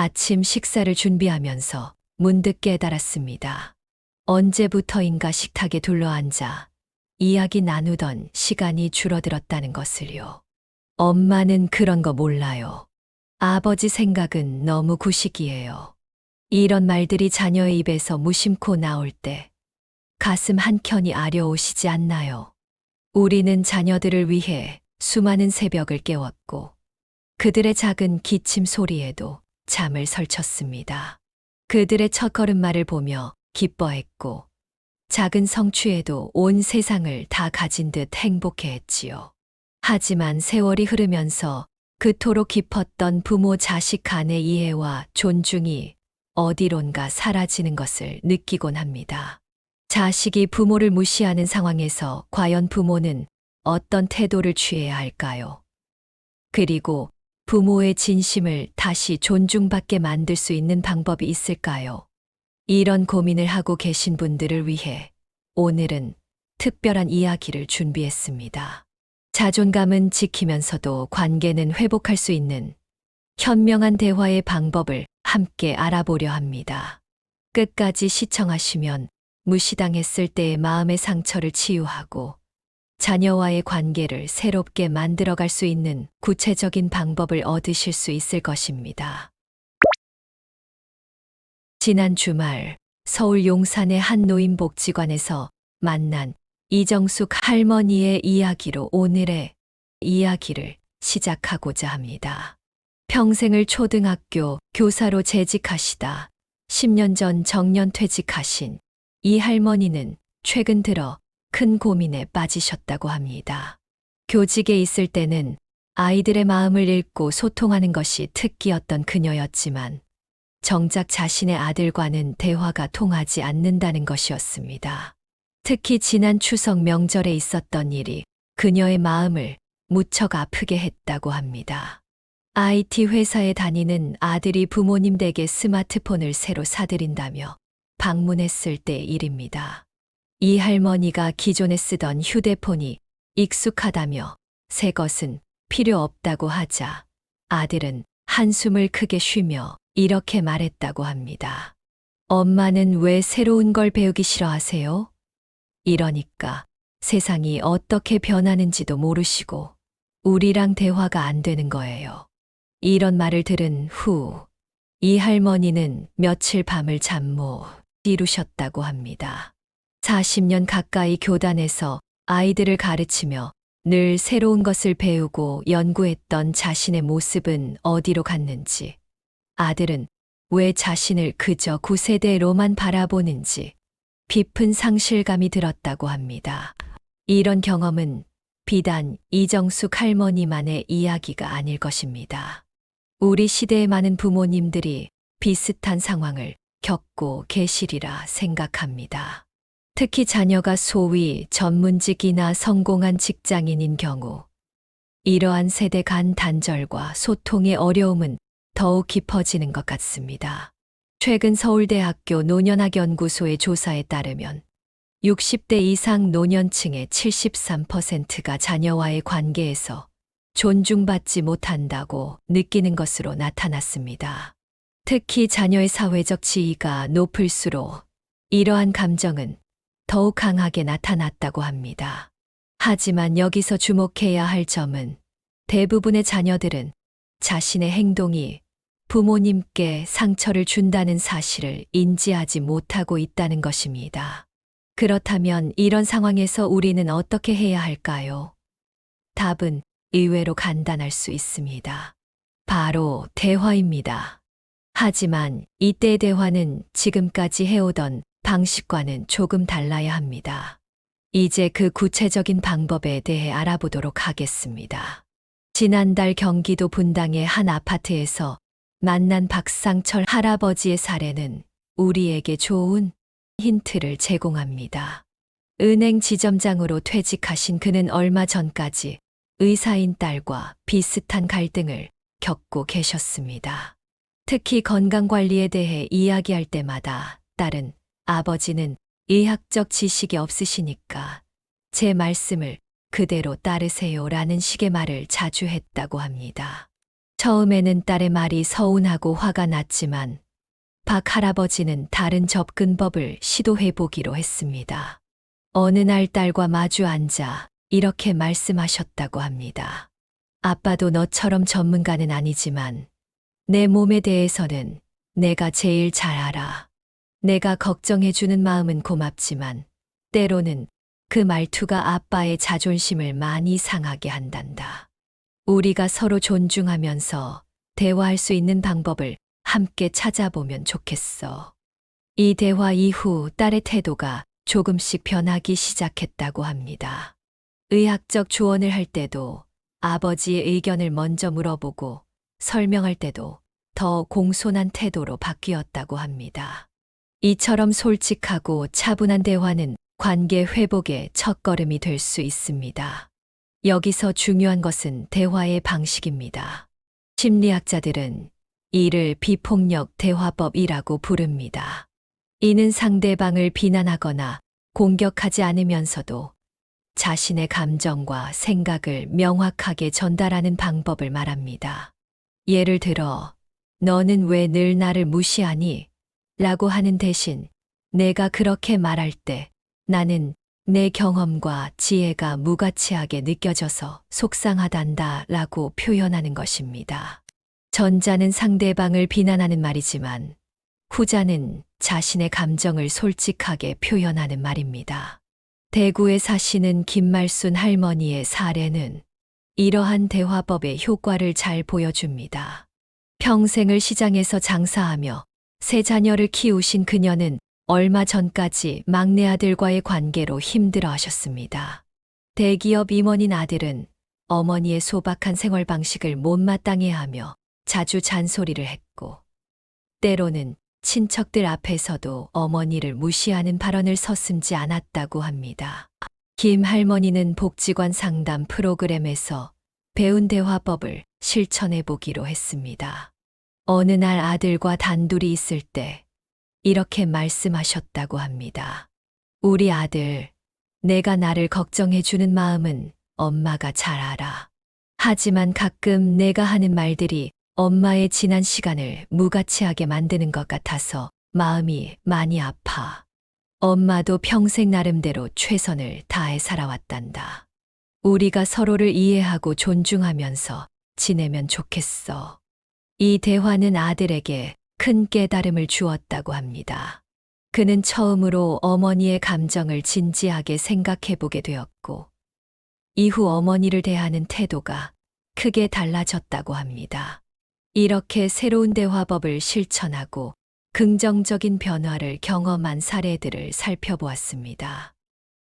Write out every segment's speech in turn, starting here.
아침 식사를 준비하면서 문득 깨달았습니다. 언제부터인가 식탁에 둘러앉아 이야기 나누던 시간이 줄어들었다는 것을요. 엄마는 그런 거 몰라요. 아버지 생각은 너무 구식이에요. 이런 말들이 자녀의 입에서 무심코 나올 때 가슴 한켠이 아려오시지 않나요? 우리는 자녀들을 위해 수많은 새벽을 깨웠고 그들의 작은 기침 소리에도 잠을 설쳤습니다. 그들의 첫걸음마를 보며 기뻐했고 작은 성취에도 온 세상을 다 가진 듯 행복해했지요. 하지만 세월이 흐르면서 그토록 깊었던 부모 자식 간의 이해와 존중이 어디론가 사라지는 것을 느끼곤 합니다. 자식이 부모를 무시하는 상황에서 과연 부모는 어떤 태도를 취해야 할까요? 그리고 부모의 진심을 다시 존중받게 만들 수 있는 방법이 있을까요? 이런 고민을 하고 계신 분들을 위해 오늘은 특별한 이야기를 준비했습니다. 자존감은 지키면서도 관계는 회복할 수 있는 현명한 대화의 방법을 함께 알아보려 합니다. 끝까지 시청하시면 무시당했을 때의 마음의 상처를 치유하고 자녀와의 관계를 새롭게 만들어갈 수 있는 구체적인 방법을 얻으실 수 있을 것입니다. 지난 주말 서울 용산의 한 노인복지관에서 만난 이정숙 할머니의 이야기로 오늘의 이야기를 시작하고자 합니다. 평생을 초등학교 교사로 재직하시다 10년 전 정년 퇴직하신 이 할머니는 최근 들어 큰 고민에 빠지셨다고 합니다. 교직에 있을 때는 아이들의 마음을 읽고 소통하는 것이 특기였던 그녀였지만 정작 자신의 아들과는 대화가 통하지 않는다는 것이었습니다. 특히 지난 추석 명절에 있었던 일이 그녀의 마음을 무척 아프게 했다고 합니다. IT 회사에 다니는 아들이 부모님 댁에 스마트폰을 새로 사들인다며 방문했을 때의 일입니다. 이 할머니가 기존에 쓰던 휴대폰이 익숙하다며 새 것은 필요 없다고 하자 아들은 한숨을 크게 쉬며 이렇게 말했다고 합니다. 엄마는 왜 새로운 걸 배우기 싫어하세요? 이러니까 세상이 어떻게 변하는지도 모르시고 우리랑 대화가 안 되는 거예요. 이런 말을 들은 후 이 할머니는 며칠 밤을 잠 못 이루셨다고 합니다. 40년 가까이 교단에서 아이들을 가르치며 늘 새로운 것을 배우고 연구했던 자신의 모습은 어디로 갔는지, 아들은 왜 자신을 그저 구세대로만 바라보는지 깊은 상실감이 들었다고 합니다. 이런 경험은 비단 이정숙 할머니만의 이야기가 아닐 것입니다. 우리 시대의 많은 부모님들이 비슷한 상황을 겪고 계시리라 생각합니다. 특히 자녀가 소위 전문직이나 성공한 직장인인 경우 이러한 세대 간 단절과 소통의 어려움은 더욱 깊어지는 것 같습니다. 최근 서울대학교 노년학연구소의 조사에 따르면 60대 이상 노년층의 73%가 자녀와의 관계에서 존중받지 못한다고 느끼는 것으로 나타났습니다. 특히 자녀의 사회적 지위가 높을수록 이러한 감정은 더욱 강하게 나타났다고 합니다. 하지만 여기서 주목해야 할 점은 대부분의 자녀들은 자신의 행동이 부모님께 상처를 준다는 사실을 인지하지 못하고 있다는 것입니다. 그렇다면 이런 상황에서 우리는 어떻게 해야 할까요? 답은 의외로 간단할 수 있습니다. 바로 대화입니다. 하지만 이때의 대화는 지금까지 해오던 방식과는 조금 달라야 합니다. 이제 그 구체적인 방법에 대해 알아보도록 하겠습니다. 지난달 경기도 분당의 한 아파트에서 만난 박상철 할아버지의 사례는 우리에게 좋은 힌트를 제공합니다. 은행 지점장으로 퇴직하신 그는 얼마 전까지 의사인 딸과 비슷한 갈등을 겪고 계셨습니다. 특히 건강관리에 대해 이야기할 때마다 딸은 아버지는 의학적 지식이 없으시니까 제 말씀을 그대로 따르세요 라는 식의 말을 자주 했다고 합니다. 처음에는 딸의 말이 서운하고 화가 났지만 박 할아버지는 다른 접근법을 시도해 보기로 했습니다. 어느 날 딸과 마주 앉아 이렇게 말씀하셨다고 합니다. 아빠도 너처럼 전문가는 아니지만 내 몸에 대해서는 내가 제일 잘 알아. 내가 걱정해주는 마음은 고맙지만 때로는 그 말투가 아빠의 자존심을 많이 상하게 한단다. 우리가 서로 존중하면서 대화할 수 있는 방법을 함께 찾아보면 좋겠어. 이 대화 이후 딸의 태도가 조금씩 변하기 시작했다고 합니다. 의학적 조언을 할 때도 아버지의 의견을 먼저 물어보고 설명할 때도 더 공손한 태도로 바뀌었다고 합니다. 이처럼 솔직하고 차분한 대화는 관계 회복의 첫걸음이 될 수 있습니다. 여기서 중요한 것은 대화의 방식입니다. 심리학자들은 이를 비폭력 대화법이라고 부릅니다. 이는 상대방을 비난하거나 공격하지 않으면서도 자신의 감정과 생각을 명확하게 전달하는 방법을 말합니다. 예를 들어, 너는 왜 늘 나를 무시하니? 라고 하는 대신 내가 그렇게 말할 때 나는 내 경험과 지혜가 무가치하게 느껴져서 속상하단다 라고 표현하는 것입니다. 전자는 상대방을 비난하는 말이지만 후자는 자신의 감정을 솔직하게 표현하는 말입니다. 대구에 사시는 김말순 할머니의 사례는 이러한 대화법의 효과를 잘 보여줍니다. 평생을 시장에서 장사하며 세 자녀를 키우신 그녀는 얼마 전까지 막내 아들과의 관계로 힘들어 하셨습니다. 대기업 임원인 아들은 어머니의 소박한 생활 방식을 못마땅해 하며 자주 잔소리를 했고, 때로는 친척들 앞에서도 어머니를 무시하는 발언을 서슴지 않았다고 합니다. 김 할머니는 복지관 상담 프로그램에서 배운 대화법을 실천해 보기로 했습니다. 어느 날 아들과 단둘이 있을 때 이렇게 말씀하셨다고 합니다. 우리 아들, 내가 나를 걱정해 주는 마음은 엄마가 잘 알아. 하지만 가끔 내가 하는 말들이 엄마의 지난 시간을 무가치하게 만드는 것 같아서 마음이 많이 아파. 엄마도 평생 나름대로 최선을 다해 살아왔단다. 우리가 서로를 이해하고 존중하면서 지내면 좋겠어. 이 대화는 아들에게 큰 깨달음을 주었다고 합니다. 그는 처음으로 어머니의 감정을 진지하게 생각해 보게 되었고, 이후 어머니를 대하는 태도가 크게 달라졌다고 합니다. 이렇게 새로운 대화법을 실천하고 긍정적인 변화를 경험한 사례들을 살펴보았습니다.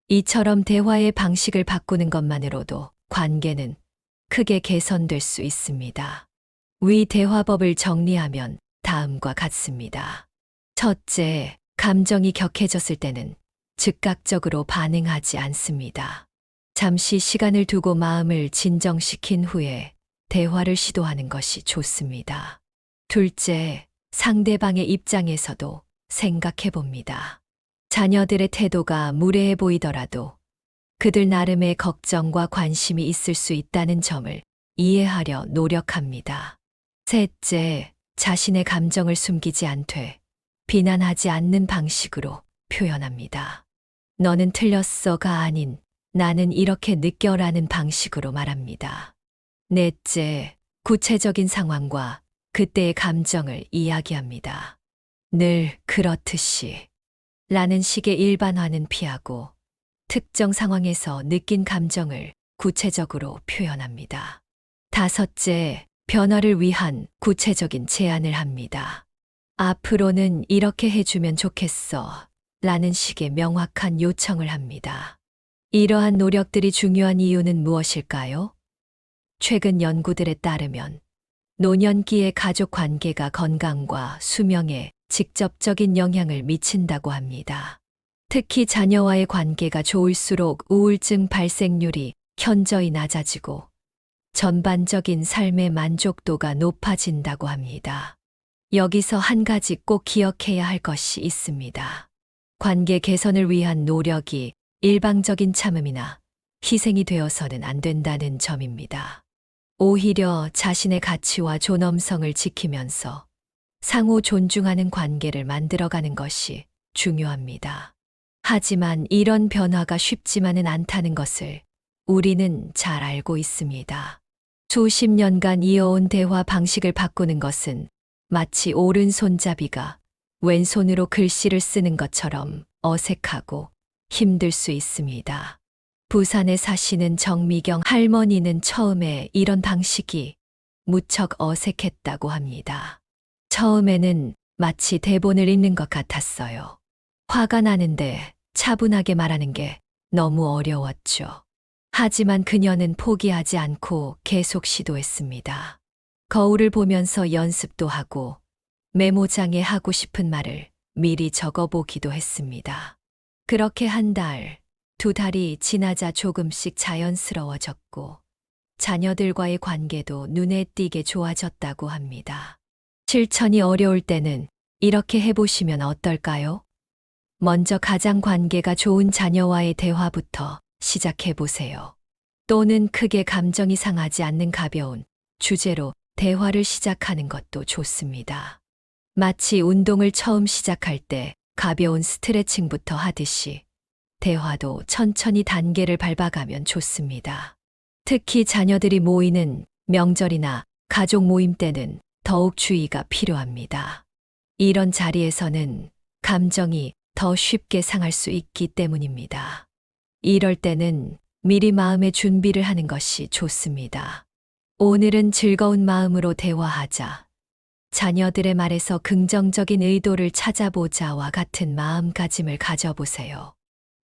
이처럼 대화의 방식을 바꾸는 것만으로도 관계는 크게 개선될 수 있습니다. 위 대화법을 정리하면 다음과 같습니다. 첫째, 감정이 격해졌을 때는 즉각적으로 반응하지 않습니다. 잠시 시간을 두고 마음을 진정시킨 후에 대화를 시도하는 것이 좋습니다. 둘째, 상대방의 입장에서도 생각해 봅니다. 자녀들의 태도가 무례해 보이더라도 그들 나름의 걱정과 관심이 있을 수 있다는 점을 이해하려 노력합니다. 셋째, 자신의 감정을 숨기지 않되 비난하지 않는 방식으로 표현합니다. 너는 틀렸어가 아닌 나는 이렇게 느껴라는 방식으로 말합니다. 넷째, 구체적인 상황과 그때의 감정을 이야기합니다. 늘 그렇듯이 라는 식의 일반화는 피하고 특정 상황에서 느낀 감정을 구체적으로 표현합니다. 다섯째, 변화를 위한 구체적인 제안을 합니다. 앞으로는 이렇게 해주면 좋겠어 라는 식의 명확한 요청을 합니다. 이러한 노력들이 중요한 이유는 무엇일까요? 최근 연구들에 따르면 노년기의 가족 관계가 건강과 수명에 직접적인 영향을 미친다고 합니다. 특히 자녀와의 관계가 좋을수록 우울증 발생률이 현저히 낮아지고 전반적인 삶의 만족도가 높아진다고 합니다. 여기서 한 가지 꼭 기억해야 할 것이 있습니다. 관계 개선을 위한 노력이 일방적인 참음이나 희생이 되어서는 안 된다는 점입니다. 오히려 자신의 가치와 존엄성을 지키면서 상호 존중하는 관계를 만들어가는 것이 중요합니다. 하지만 이런 변화가 쉽지만은 않다는 것을 우리는 잘 알고 있습니다. 수십 년간 이어온 대화 방식을 바꾸는 것은 마치 오른손잡이가 왼손으로 글씨를 쓰는 것처럼 어색하고 힘들 수 있습니다. 부산에 사시는 정미경 할머니는 처음에 이런 방식이 무척 어색했다고 합니다. 처음에는 마치 대본을 읽는 것 같았어요. 화가 나는데 차분하게 말하는 게 너무 어려웠죠. 하지만 그녀는 포기하지 않고 계속 시도했습니다. 거울을 보면서 연습도 하고 메모장에 하고 싶은 말을 미리 적어보기도 했습니다. 그렇게 한 달, 두 달이 지나자 조금씩 자연스러워졌고 자녀들과의 관계도 눈에 띄게 좋아졌다고 합니다. 실천이 어려울 때는 이렇게 해보시면 어떨까요? 먼저 가장 관계가 좋은 자녀와의 대화부터 시작해보세요. 또는 크게 감정이 상하지 않는 가벼운 주제로 대화를 시작하는 것도 좋습니다. 마치 운동을 처음 시작할 때 가벼운 스트레칭부터 하듯이 대화도 천천히 단계를 밟아가면 좋습니다. 특히 자녀들이 모이는 명절이나 가족 모임 때는 더욱 주의가 필요합니다. 이런 자리에서는 감정이 더 쉽게 상할 수 있기 때문입니다. 이럴 때는 미리 마음의 준비를 하는 것이 좋습니다. 오늘은 즐거운 마음으로 대화하자. 자녀들의 말에서 긍정적인 의도를 찾아보자와 같은 마음가짐을 가져보세요.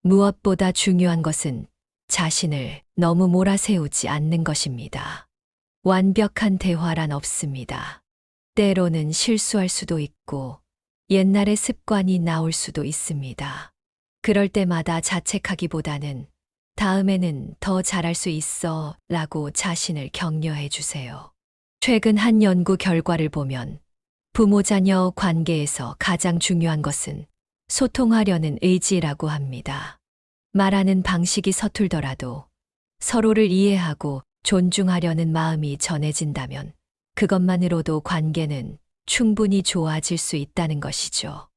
무엇보다 중요한 것은 자신을 너무 몰아세우지 않는 것입니다. 완벽한 대화란 없습니다. 때로는 실수할 수도 있고 옛날의 습관이 나올 수도 있습니다. 그럴 때마다 자책하기보다는 다음에는 더 잘할 수 있어 라고 자신을 격려해 주세요. 최근 한 연구 결과를 보면 부모-자녀 관계에서 가장 중요한 것은 소통하려는 의지라고 합니다. 말하는 방식이 서툴더라도 서로를 이해하고 존중하려는 마음이 전해진다면 그것만으로도 관계는 충분히 좋아질 수 있다는 것이죠.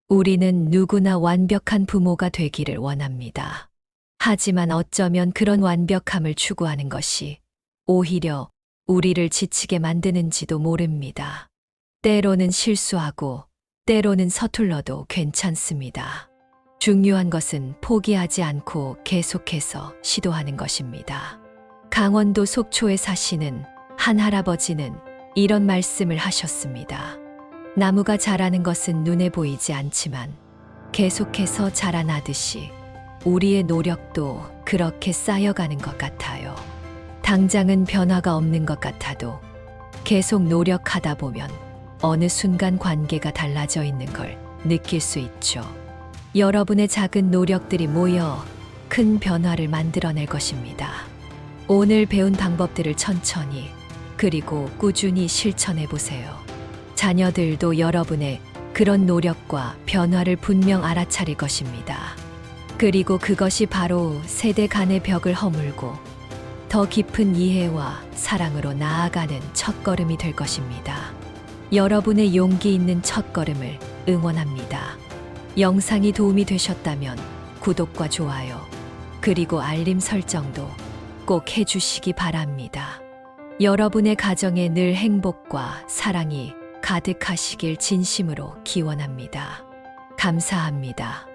우리는 누구나 완벽한 부모가 되기를 원합니다. 하지만 어쩌면 그런 완벽함을 추구하는 것이 오히려 우리를 지치게 만드는지도 모릅니다. 때로는 실수하고 때로는 서툴러도 괜찮습니다. 중요한 것은 포기하지 않고 계속해서 시도하는 것입니다. 강원도 속초에 사시는 한 할아버지는 이런 말씀을 하셨습니다. 나무가 자라는 것은 눈에 보이지 않지만 계속해서 자라나듯이 우리의 노력도 그렇게 쌓여가는 것 같아요. 당장은 변화가 없는 것 같아도 계속 노력하다 보면 어느 순간 관계가 달라져 있는 걸 느낄 수 있죠. 여러분의 작은 노력들이 모여 큰 변화를 만들어낼 것입니다. 오늘 배운 방법들을 천천히 그리고 꾸준히 실천해 보세요. 자녀들도 여러분의 그런 노력과 변화를 분명 알아차릴 것입니다. 그리고 그것이 바로 세대 간의 벽을 허물고 더 깊은 이해와 사랑으로 나아가는 첫걸음이 될 것입니다. 여러분의 용기 있는 첫걸음을 응원합니다. 영상이 도움이 되셨다면 구독과 좋아요, 그리고 알림 설정도 꼭 해주시기 바랍니다. 여러분의 가정에 늘 행복과 사랑이 가득하시길 진심으로 기원합니다. 감사합니다.